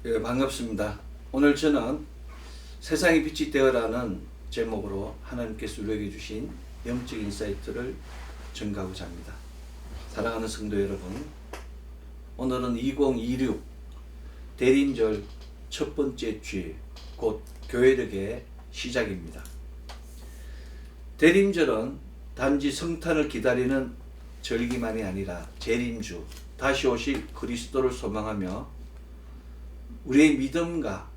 예, 반갑습니다. 오늘 저는 세상의 빛이 되어라는 제목으로 하나님께서 우리에게 주신 영적 인사이트를 전가하고자 합니다. 사랑하는 성도 여러분, 오늘은 2026 대림절 첫 번째 주일, 곧 교회력의 시작입니다. 대림절은 단지 성탄을 기다리는 절기만이 아니라 재림주, 다시 오실 그리스도를 소망하며 우리의 믿음과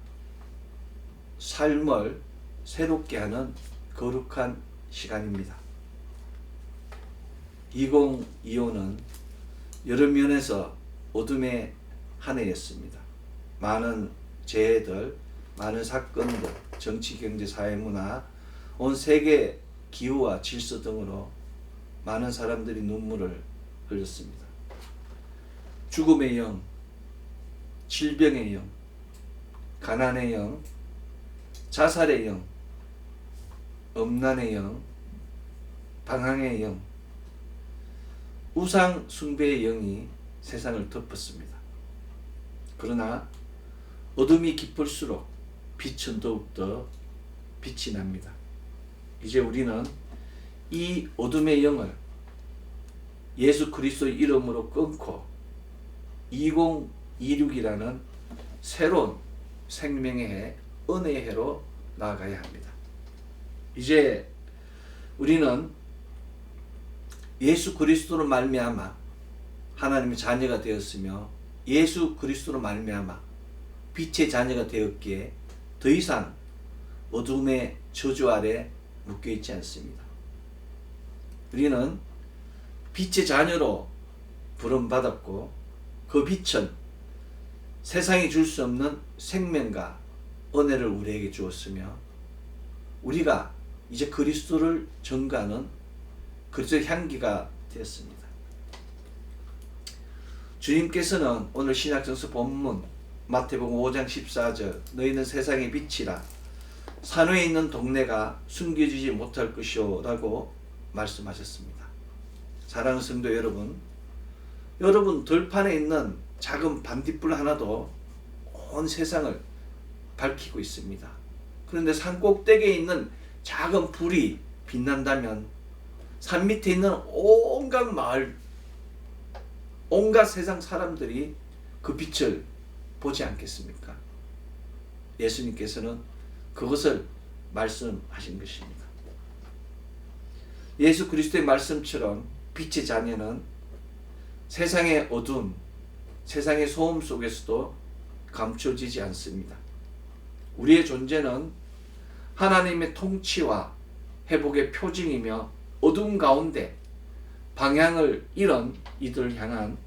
삶을 새롭게 하는 거룩한 시간입니다. 2025는 여러 면에서 어둠의 한 해였습니다. 많은 재해들, 많은 사건들, 정치, 경제, 사회, 문화, 온 세계 기후와 질서 등으로 많은 사람들이 눈물을 흘렸습니다. 죽음의 영, 질병의 영, 가난의 영, 자살의 영, 엄난의 영, 방황의 영, 우상 숭배의 영이 세상을 덮었습니다. 그러나 어둠이 깊을수록 빛은 더욱더 빛이 납니다. 이제 우리는 이 어둠의 영을 예수 그리스도의 이름으로 끊고 2026이라는 새로운 생명의 해, 은혜의 해로 나아가야 합니다. 이제 우리는 예수 그리스도로 말미암아 하나님의 자녀가 되었으며 예수 그리스도로 말미암아 빛의 자녀가 되었기에 더 이상 어둠의 저주 아래 묶여 있지 않습니다. 우리는 빛의 자녀로 부름받았고 그 빛은 세상이 줄 수 없는 생명과 은혜를 우리에게 주었으며 우리가 이제 그리스도를 전가하는 그리스도의 향기가 되었습니다. 주님께서는 오늘 신약성서 본문 마태복음 5장 14절 너희는 세상의 빛이라 산위에 있는 동네가 숨겨지지 못할 것이오 라고 말씀하셨습니다. 사랑하는 성도 여러분, 여러분 들판에 있는 작은 반딧불 하나도 온 세상을 밝히고 있습니다. 그런데 산 꼭대기에 있는 작은 불이 빛난다면 산 밑에 있는 온갖 마을, 온갖 세상 사람들이 그 빛을 보지 않겠습니까? 예수님께서는 그것을 말씀하신 것입니다. 예수 그리스도의 말씀처럼 빛의 자녀는 세상의 어둠, 세상의 소음 속에서도 감춰지지 않습니다. 우리의 존재는 하나님의 통치와 회복의 표징이며 어둠 가운데 방향을 잃은 이들을 향한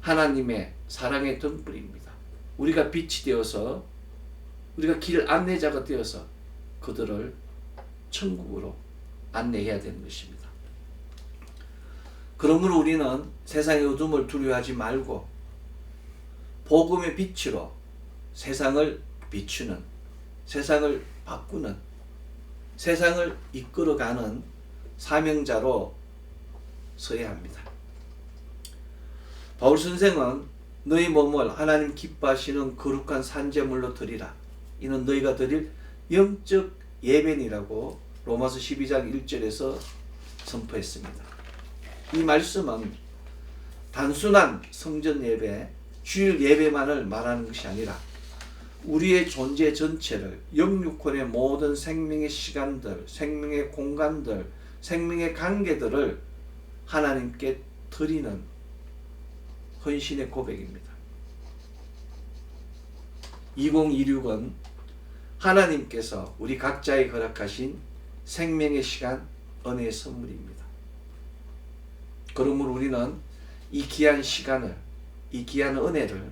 하나님의 사랑의 등불입니다. 우리가 빛이 되어서 우리가 길 안내자가 되어서 그들을 천국으로 안내해야 되는 것입니다. 그러므로 우리는 세상의 어둠을 두려워하지 말고 복음의 빛으로 세상을 비추는, 세상을 바꾸는, 세상을 이끌어가는 사명자로 서야 합니다. 바울 선생은 너희 몸을 하나님 기뻐하시는 거룩한 산제물로 드리라. 이는 너희가 드릴 영적 예배니라고 로마서 12장 1절에서 선포했습니다. 이 말씀은 단순한 성전 예배, 주일 예배만을 말하는 것이 아니라 우리의 존재 전체를 영육혼의 모든 생명의 시간들, 생명의 공간들, 생명의 관계들을 하나님께 드리는 헌신의 고백입니다. 2026은 하나님께서 우리 각자에 허락하신 생명의 시간, 은혜의 선물입니다. 그러므로 우리는 이 귀한 시간을, 이 귀한 은혜를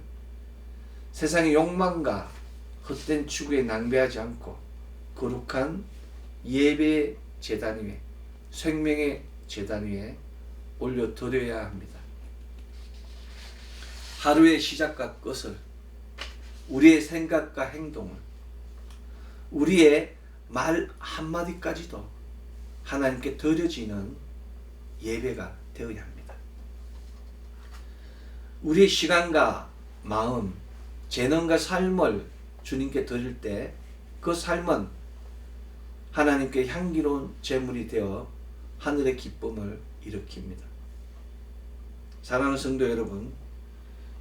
세상의 욕망과 헛된 추구에 낭비하지 않고 거룩한 예배의 제단 위에, 생명의 제단 위에 올려드려야 합니다. 하루의 시작과 끝을, 우리의 생각과 행동을, 우리의 말 한마디까지도 하나님께 드려지는 예배가 되어야 합니다. 우리의 시간과 마음, 재능과 삶을 주님께 드릴 때 그 삶은 하나님께 향기로운 제물이 되어 하늘의 기쁨을 일으킵니다. 사랑하는 성도 여러분,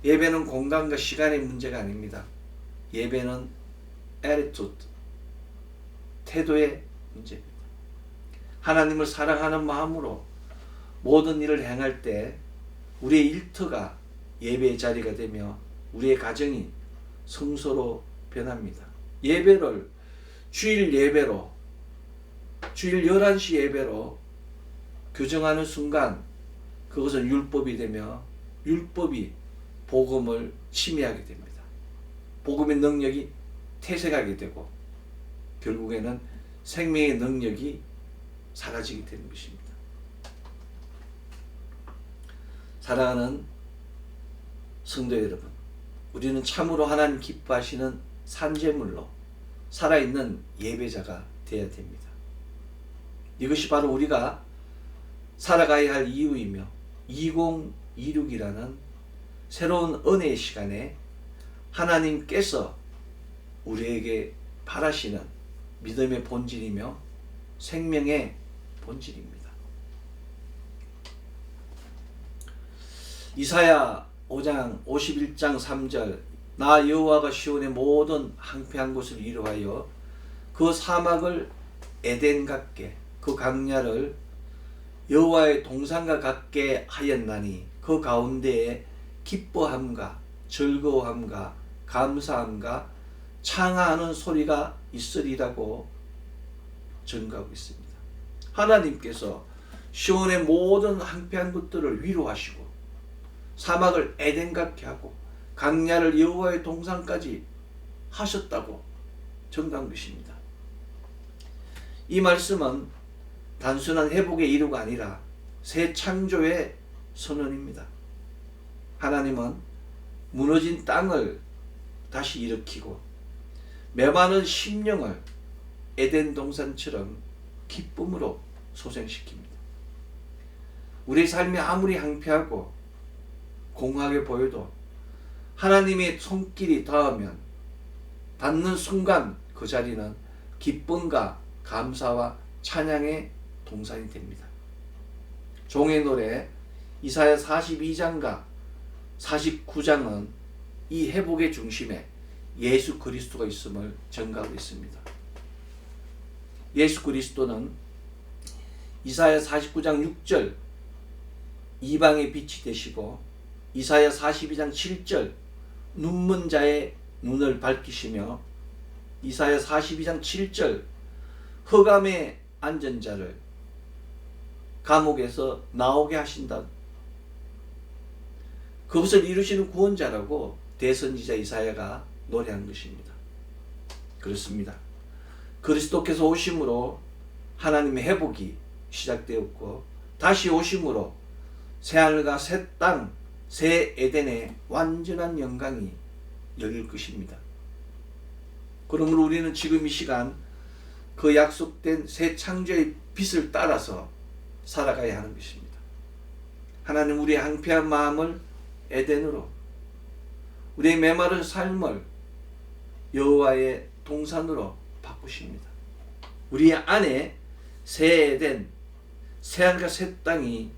예배는 공간과 시간의 문제가 아닙니다. 예배는 attitude, 태도의 문제입니다. 하나님을 사랑하는 마음으로 모든 일을 행할 때 우리의 일터가 예배의 자리가 되며 우리의 가정이 성소로 변합니다. 예배를 주일 예배로, 주일 11시 예배로 규정하는 순간 그것은 율법이 되며 율법이 복음을 침해하게 됩니다. 복음의 능력이 퇴색하게 되고 결국에는 생명의 능력이 사라지게 되는 것입니다. 사랑하는 성도 여러분, 우리는 참으로 하나님 기뻐하시는 산제물로 살아있는 예배자가 되어야 됩니다. 이것이 바로 우리가 살아가야 할 이유이며 2026이라는 새로운 은혜의 시간에 하나님께서 우리에게 바라시는 믿음의 본질이며 생명의 본질입니다. 이사야 5장 51장 3절 나 여호와가 시온의 모든 황폐한 곳을 위로하여 그 사막을 에덴 같게 그 강야를 여호와의 동산과 같게 하였나니 그 가운데에 기뻐함과 즐거움과 감사함과 창하하는 소리가 있으리라고 증거하고 있습니다. 하나님께서 시온의 모든 황폐한 것들을 위로하시고 사막을 에덴 같게 하고 강야를 여호와의 동산까지 하셨다고 증거한 것입니다. 이 말씀은 단순한 회복의 이루가 아니라 새 창조의 선언입니다. 하나님은 무너진 땅을 다시 일으키고 메마른 심령을 에덴 동산처럼 기쁨으로 소생시킵니다. 우리 삶이 아무리 황폐하고 공허하게 보여도 하나님의 손길이 닿으면 닿는 순간 그 자리는 기쁨과 감사와 찬양의 동산이 됩니다. 종의 노래 이사야 42장과 49장은 이 회복의 중심에 예수 그리스도가 있음을 증거하고 있습니다. 예수 그리스도는 이사야 49장 6절 이방의 빛이 되시고 이사야 42장 7절 눈먼 자의 눈을 밝히시며 이사야 42장 7절 흑암에 앉은 자를 감옥에서 나오게 하신다. 그것을 이루시는 구원자라고 대선지자 이사야가 노래한 것입니다. 그렇습니다. 그리스도께서 오심으로 하나님의 회복이 시작되었고 다시 오심으로 새하늘과 새 땅, 새 에덴의 완전한 영광이 열릴 것입니다. 그러므로 우리는 지금 이 시간 그 약속된 새 창조의 빛을 따라서 살아가야 하는 것입니다. 하나님 우리의 황폐한 마음을 에덴으로, 우리의 메마른 삶을 여호와의 동산으로 바꾸십니다. 우리 안에 새 에덴, 새 하늘과 새 땅이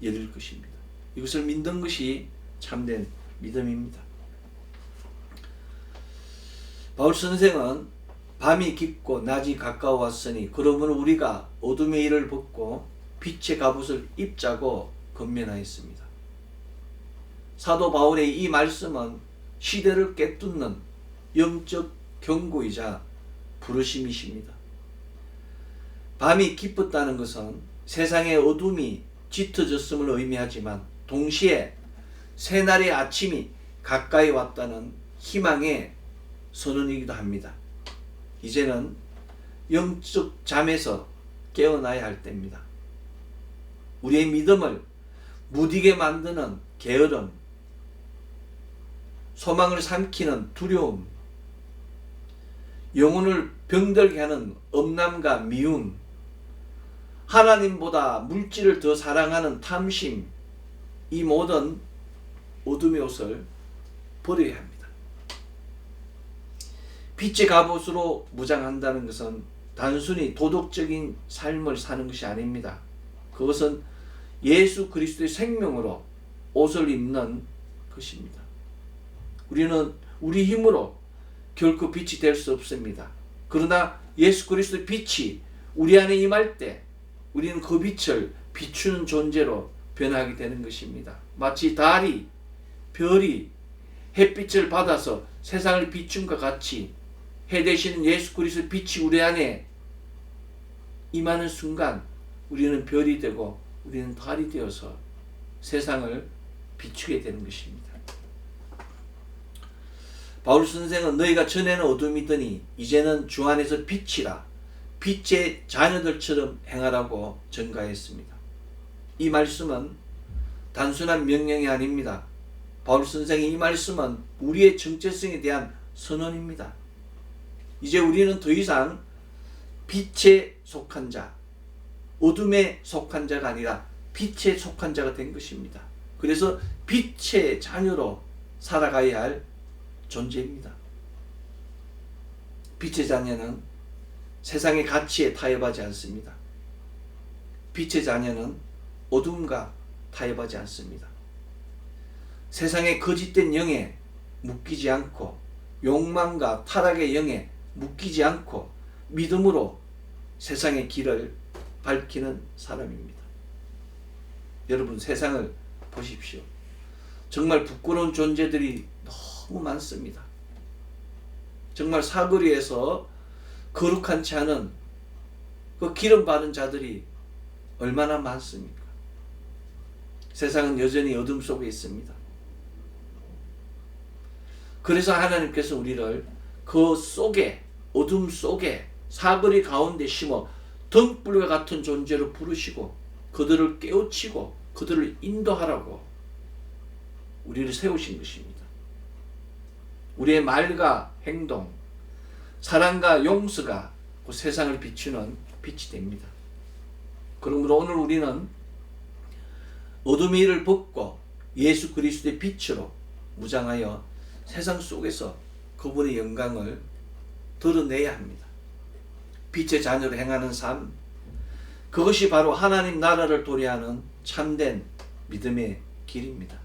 열릴 것입니다. 이것을 믿는 것이 참된 믿음입니다. 바울 선생은 밤이 깊고 낮이 가까워왔으니 그러므로 우리가 어둠의 일을 벗고 빛의 갑옷을 입자고 권면하였습니다. 사도 바울의 이 말씀은 시대를 깨뚫는 영적 경고이자 부르심이십니다. 밤이 깊었다는 것은 세상의 어둠이 짙어졌음을 의미하지만 동시에 새날의 아침이 가까이 왔다는 희망의 선언이기도 합니다. 이제는 영적 잠에서 깨어나야 할 때입니다. 우리의 믿음을 무디게 만드는 게으름, 소망을 삼키는 두려움, 영혼을 병들게 하는 엄남과 미움, 하나님보다 물질을 더 사랑하는 탐심, 이 모든 어둠의 옷을 버려야 합니다. 빛의 갑옷으로 무장한다는 것은 단순히 도덕적인 삶을 사는 것이 아닙니다. 그것은 예수 그리스도의 생명으로 옷을 입는 것입니다. 우리는 우리 힘으로 결코 빛이 될 수 없습니다. 그러나 예수 그리스도의 빛이 우리 안에 임할 때 우리는 그 빛을 비추는 존재로 변하게 되는 것입니다. 마치 달이, 별이 햇빛을 받아서 세상을 비춘 것 같이 해 되시는 예수 그리스도의 빛이 우리 안에 임하는 순간 우리는 별이 되고 우리는 달이 되어서 세상을 비추게 되는 것입니다. 바울 선생은 너희가 전에는 어둠이더니 이제는 주 안에서 빛이라 빛의 자녀들처럼 행하라고 전가했습니다. 이 말씀은 단순한 명령이 아닙니다. 바울 선생의 이 말씀은 우리의 정체성에 대한 선언입니다. 이제 우리는 더 이상 빛에 속한 자, 어둠에 속한 자가 아니라 빛에 속한 자가 된 것입니다. 그래서 빛의 자녀로 살아가야 할 존재입니다. 빛의 자녀는 세상의 가치에 타협하지 않습니다. 빛의 자녀는 어둠과 타협하지 않습니다. 세상의 거짓된 영에 묶이지 않고 욕망과 타락의 영에 묶이지 않고 믿음으로 세상의 길을 밝히는 사람입니다. 여러분, 세상을 보십시오. 정말 부끄러운 존재들이 너무 많습니다. 정말 사거리에서 거룩하지 않은 그 기름 바른 자들이 얼마나 많습니까? 세상은 여전히 어둠 속에 있습니다. 그래서 하나님께서 우리를 그 속에, 어둠 속에 사거리 가운데 심어 등불과 같은 존재로 부르시고 그들을 깨우치고 그들을 인도하라고 우리를 세우신 것입니다. 우리의 말과 행동, 사랑과 용서가 그 세상을 비추는 빛이 됩니다. 그러므로 오늘 우리는 어둠의 일을 벗고 예수 그리스도의 빛으로 무장하여 세상 속에서 그분의 영광을 드러내야 합니다. 빛의 자녀로 행하는 삶, 그것이 바로 하나님 나라를 도래하는 참된 믿음의 길입니다.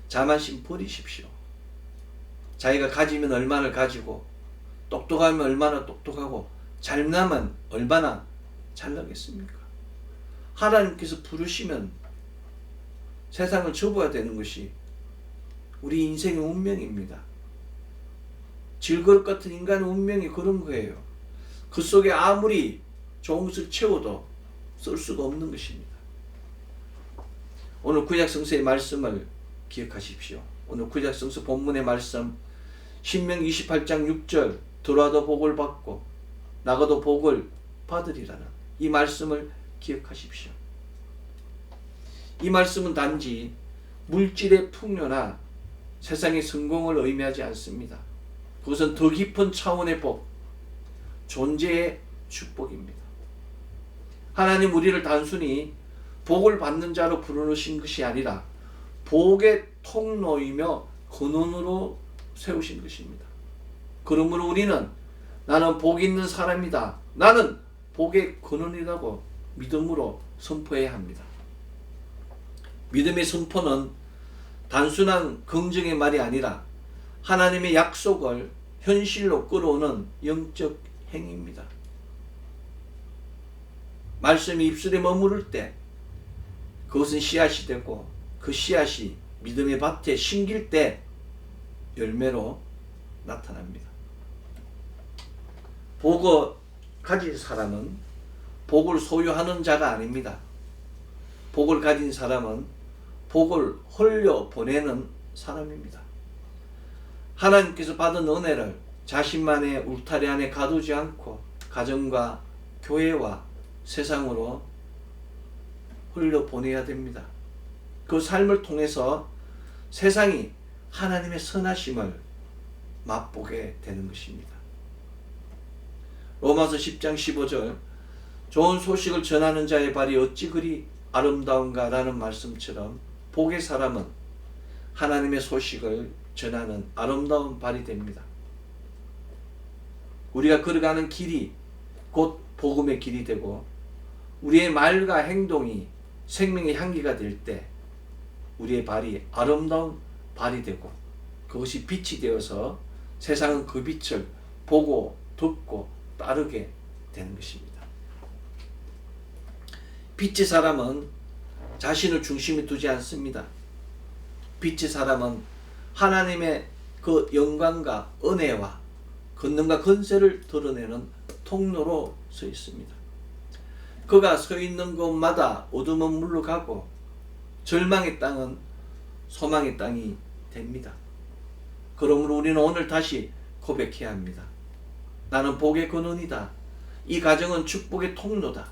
자만심 버리십시오. 자기가 가지면 얼마나 가지고 똑똑하면 얼마나 똑똑하고 잘나면 얼마나 잘나겠습니까? 하나님께서 부르시면 세상을 접어야 되는 것이 우리 인생의 운명입니다. 질그릇 같은 인간의 운명이 그런 거예요. 그 속에 아무리 좋은 것을 채워도 쓸 수가 없는 것입니다. 오늘 구약성서의 말씀을 기억하십시오. 오늘 구약성서 본문의 말씀 신명기 28장 6절 들어와도 복을 받고 나가도 복을 받으리라는 이 말씀을 기억하십시오. 이 말씀은 단지 물질의 풍요나 세상의 성공을 의미하지 않습니다. 그것은 더 깊은 차원의 복, 존재의 축복입니다. 하나님 우리를 단순히 복을 받는 자로 부르신 것이 아니라 복의 통로이며 근원으로 세우신 것입니다. 그러므로 우리는 나는 복 있는 사람이다. 나는 복의 근원이라고 믿음으로 선포해야 합니다. 믿음의 선포는 단순한 긍정의 말이 아니라 하나님의 약속을 현실로 끌어오는 영적 행위입니다. 말씀이 입술에 머무를 때 그것은 씨앗이 되고 그 씨앗이 믿음의 밭에 심길 때 열매로 나타납니다. 복을 가진 사람은 복을 소유하는 자가 아닙니다. 복을 가진 사람은 복을 흘려보내는 사람입니다. 하나님께서 받은 은혜를 자신만의 울타리 안에 가두지 않고 가정과 교회와 세상으로 흘려보내야 됩니다. 그 삶을 통해서 세상이 하나님의 선하심을 맛보게 되는 것입니다. 로마서 10장 15절 좋은 소식을 전하는 자의 발이 어찌 그리 아름다운가 라는 말씀처럼 복의 사람은 하나님의 소식을 전하는 아름다운 발이 됩니다. 우리가 걸어가는 길이 곧 복음의 길이 되고 우리의 말과 행동이 생명의 향기가 될 때 우리의 발이 아름다운 발이 되고 그것이 빛이 되어서 세상은 그 빛을 보고 듣고 따르게 되는 것입니다. 빛의 사람은 자신을 중심에 두지 않습니다. 빛의 사람은 하나님의 그 영광과 은혜와 권능과 권세를 드러내는 통로로 서 있습니다. 그가 서 있는 곳마다 어둠은 물러가고 절망의 땅은 소망의 땅이 됩니다. 그러므로 우리는 오늘 다시 고백해야 합니다. 나는 복의 근원이다. 이 가정은 축복의 통로다.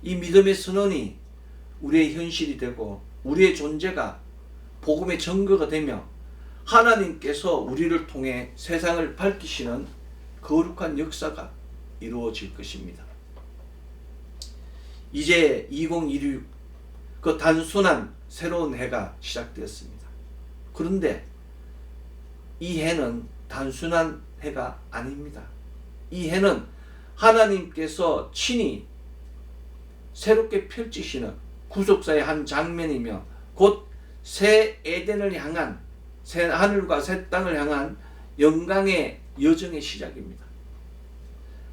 이 믿음의 선언이 우리의 현실이 되고 우리의 존재가 복음의 증거가 되며 하나님께서 우리를 통해 세상을 밝히시는 거룩한 역사가 이루어질 것입니다. 이제 2016 그 단순한 새로운 해가 시작되었습니다. 그런데 이 해는 단순한 해가 아닙니다. 이 해는 하나님께서 친히 새롭게 펼치시는 구속사의 한 장면이며 곧 새 에덴을 향한 새 하늘과 새 땅을 향한 영광의 여정의 시작입니다.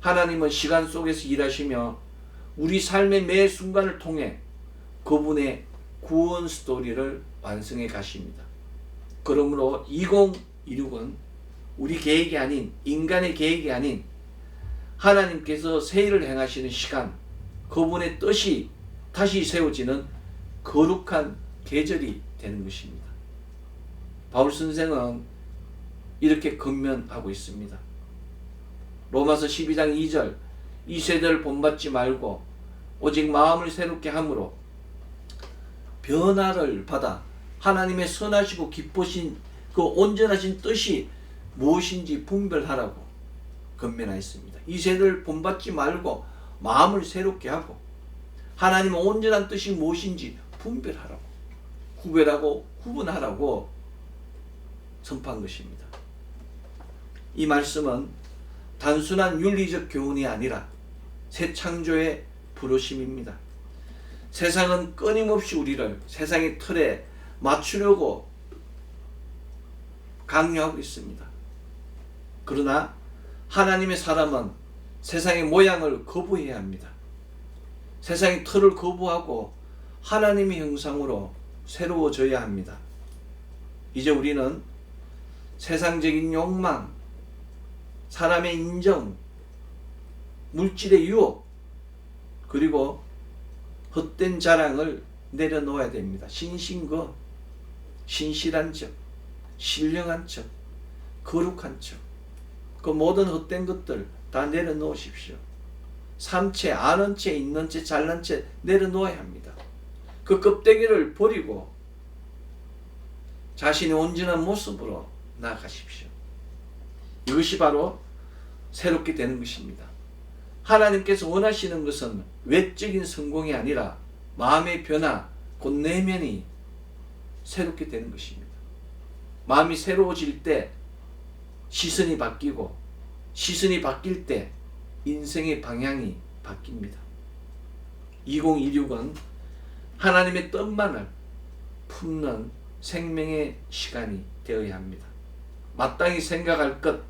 하나님은 시간 속에서 일하시며 우리 삶의 매 순간을 통해 그분의 구원 스토리를 완성해 가십니다. 그러므로 2016은 우리 계획이 아닌 인간의 계획이 아닌 하나님께서 새 일을 행하시는 시간, 그분의 뜻이 다시 세워지는 거룩한 계절이 되는 것입니다. 바울 선생은 이렇게 권면하고 있습니다. 로마서 12장 2절 이 세대를 본받지 말고 오직 마음을 새롭게 함으로 변화를 받아 하나님의 선하시고 기쁘신 그 온전하신 뜻이 무엇인지 분별하라고 권면하였습니다. 이 세대를 본받지 말고 마음을 새롭게 하고 하나님의 온전한 뜻이 무엇인지 분별하라고 구별하고 구분하라고 선포한 것입니다. 이 말씀은 단순한 윤리적 교훈이 아니라 새 창조의 부르심입니다. 세상은 끊임없이 우리를 세상의 틀에 맞추려고 강요하고 있습니다. 그러나 하나님의 사람은 세상의 모양을 거부해야 합니다. 세상의 틀을 거부하고 하나님의 형상으로 새로워져야 합니다. 이제 우리는 세상적인 욕망, 사람의 인정, 물질의 유혹, 그리고 헛된 자랑을 내려놓아야 됩니다. 신신거, 신실한 척, 신령한 척, 거룩한 척, 그 모든 헛된 것들 다 내려놓으십시오. 삼채, 아는 채, 있는 채, 잘난 채 내려놓아야 합니다. 그 껍데기를 버리고 자신의 온전한 모습으로 나아가십시오. 이것이 바로 새롭게 되는 것입니다. 하나님께서 원하시는 것은 외적인 성공이 아니라 마음의 변화, 곧 내면이 새롭게 되는 것입니다. 마음이 새로워질 때 시선이 바뀌고 시선이 바뀔 때 인생의 방향이 바뀝니다. 2016은 하나님의 뜻만을 품는 생명의 시간이 되어야 합니다. 마땅히 생각할 것,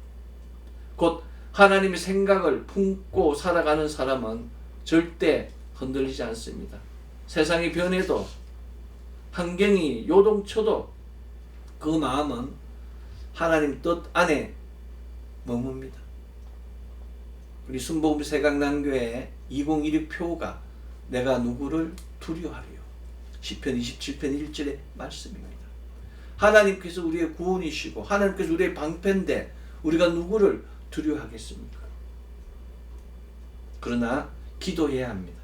곧 하나님의 생각을 품고 살아가는 사람은 절대 흔들리지 않습니다. 세상이 변해도 환경이 요동쳐도 그 마음은 하나님 뜻 안에 머뭅니다. 우리 순복음 세강남교회 2016 표가 내가 누구를 두려워하리요. 시편 27편 1절의 말씀입니다. 하나님께서 우리의 구원이시고 하나님께서 우리의 방패인데 우리가 누구를 두려워하겠습니까? 그러나 기도해야 합니다.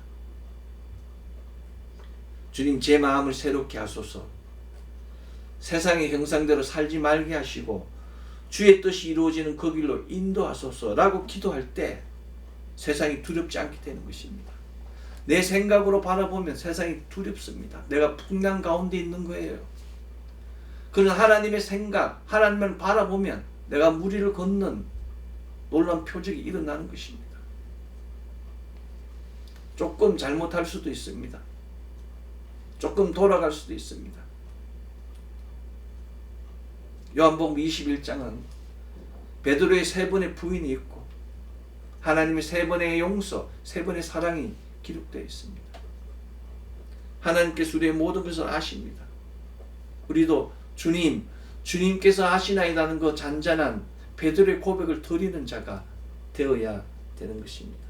주님, 제 마음을 새롭게 하소서. 세상의 형상대로 살지 말게 하시고 주의 뜻이 이루어지는 그 길로 인도하소서 라고 기도할 때 세상이 두렵지 않게 되는 것입니다. 내 생각으로 바라보면 세상이 두렵습니다. 내가 풍랑 가운데 있는 거예요. 그러나 하나님의 생각, 하나님을 바라보면 내가 무리를 걷는 놀라운 표적이 일어나는 것입니다. 조금 잘못할 수도 있습니다. 조금 돌아갈 수도 있습니다. 요한복음 21장은 베드로의 3번의 부인이 있고 하나님의 3번의 용서, 3번의 사랑이 기록되어 있습니다. 하나님께서 우리의 모든 것을 아십니다. 우리도 주님께서 아시나이다는 그 잔잔한 베드로의 고백을 드리는 자가 되어야 되는 것입니다.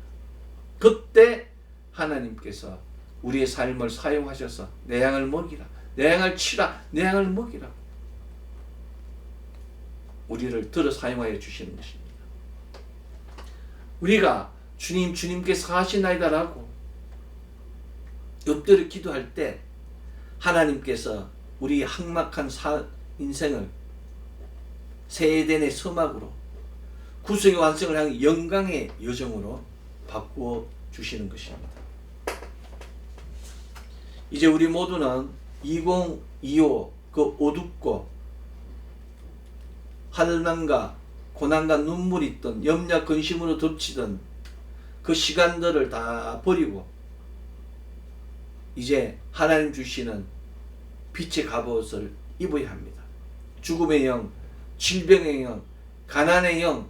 그때 하나님께서 우리의 삶을 사용하셔서 내 양을 먹이라, 내 양을 치라, 내 양을 먹이라 우리를 들어 사용하여 주시는 것입니다. 우리가 주님께서 하시나이다라고 엎드려 기도할 때 하나님께서 우리 항막한 인생을 새 에덴의 서막으로 구속의 완성을 향한 영광의 여정으로 바꾸어 주시는 것입니다. 이제 우리 모두는 2025 그 어둡고 환난과 고난과 눈물이 있던 염려 근심으로 덮치던 그 시간들을 다 버리고 이제 하나님 주시는 빛의 갑옷을 입어야 합니다. 죽음의 영, 질병의 영, 가난의 영,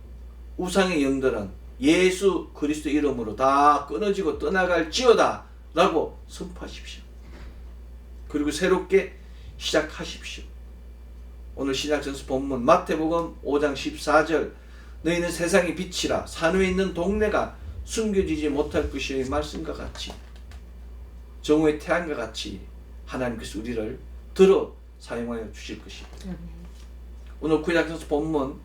우상의 영들은 예수 그리스도 이름으로 다 끊어지고 떠나갈지어다 라고 선포하십시오. 그리고 새롭게 시작하십시오. 오늘 신약성서 본문 마태복음 5장 14절 너희는 세상의 빛이라 산 위에 있는 동네가 숨겨지지 못할 것이의 말씀과 같이 정오의 태양과 같이 하나님께서 우리를 들어 사용하여 주실 것입니다. 오늘 구약성서 본문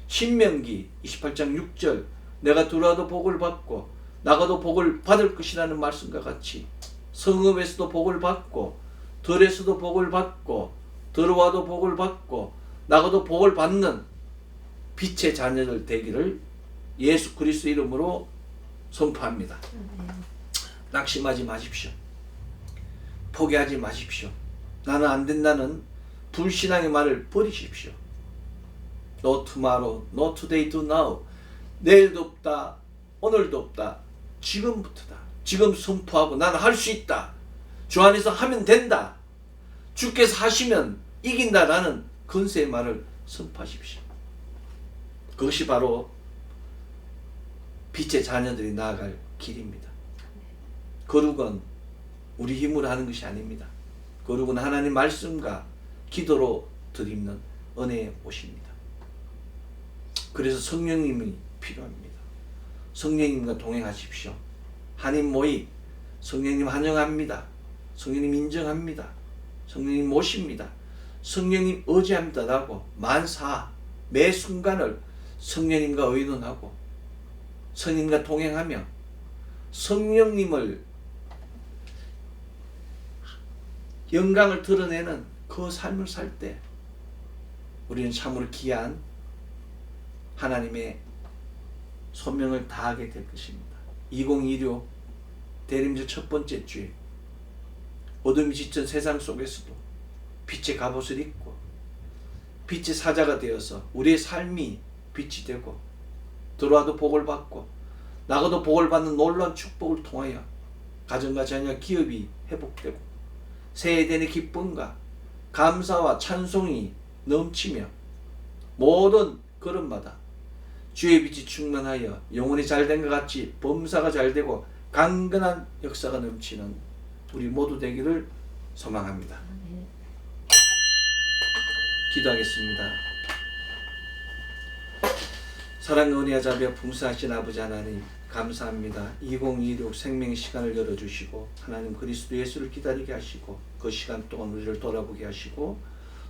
신명기 28장 6절 내가 들어와도 복을 받고 나가도 복을 받을 것이라는 말씀과 같이 성읍에서도 복을 받고 들에서도 복을 받고 들어와도 복을 받고 나가도 복을 받는 빛의 자녀들 되기를 예수 그리스도 이름으로 선포합니다. 낙심하지 마십시오. 포기하지 마십시오. 나는 안 된다는 불신앙의 말을 버리십시오. No tomorrow, no today, do now. 내일도 없다, 오늘도 없다, 지금부터다. 지금 선포하고 나는 할 수 있다. 주 안에서 하면 된다. 주께서 하시면 이긴다라는 건세의 말을 선포하십시오. 그것이 바로 빛의 자녀들이 나아갈 길입니다. 거룩은 우리 힘으로 하는 것이 아닙니다. 거룩은 하나님 말씀과 기도로 드리는 은혜의 옷입니다. 그래서 성령님이 필요합니다. 성령님과 동행하십시오. 한인 모임, 성령님 환영합니다. 성령님 인정합니다. 성령님 모십니다. 성령님 의지합니다라고 만사 매 순간을 성령님과 의논하고 성령님과 동행하며 성령님을 영광을 드러내는 그 삶을 살 때 우리는 참으로 귀한 하나님의 소명을 다하게 될 것입니다. 2026 대림절 첫 번째 주에 어둠이 짙은 세상 속에서도 빛의 갑옷을 입고 빛의 사자가 되어서 우리의 삶이 빛이 되고 들어와도 복을 받고 나가도 복을 받는 놀라운 축복을 통하여 가정과 자녀 기업이 회복되고 새 에덴의 기쁨과 감사와 찬송이 넘치며 모든 걸음마다 주의 빛이 충만하여 영혼이 잘된 것 같이 범사가 잘되고 강건한 역사가 넘치는 우리 모두 되기를 소망합니다. 기도하겠습니다. 사랑과 은혜와 자비와 풍성하신 아버지 하나님 감사합니다. 2026 생명의 시간을 열어주시고 하나님 그리스도 예수를 기다리게 하시고 그 시간 동안 우리를 돌아보게 하시고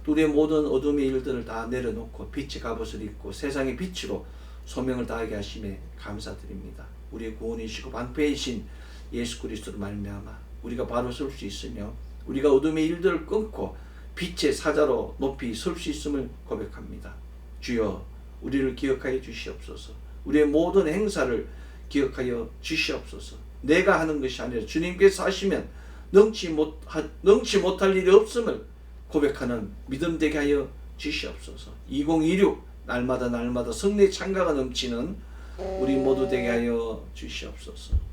우리의 모든 어둠의 일들을 다 내려놓고 빛의 갑옷을 입고 세상의 빛으로 소명을 다하게 하심에 감사드립니다. 우리의 구원이시고 방패이신 예수 그리스도로 말미암아 우리가 바로 설 수 있으며 우리가 어둠의 일들을 끊고 빛의 사자로 높이 설 수 있음을 고백합니다. 주여 우리를 기억하여 주시옵소서. 우리의 모든 행사를 기억하여 주시옵소서. 내가 하는 것이 아니라 주님께서 하시면 능치 못할 일이 없음을 고백하는 믿음 되게 하여 주시옵소서. 2026 날마다 성령의 창가가 넘치는 우리 모두 되게 하여 주시옵소서.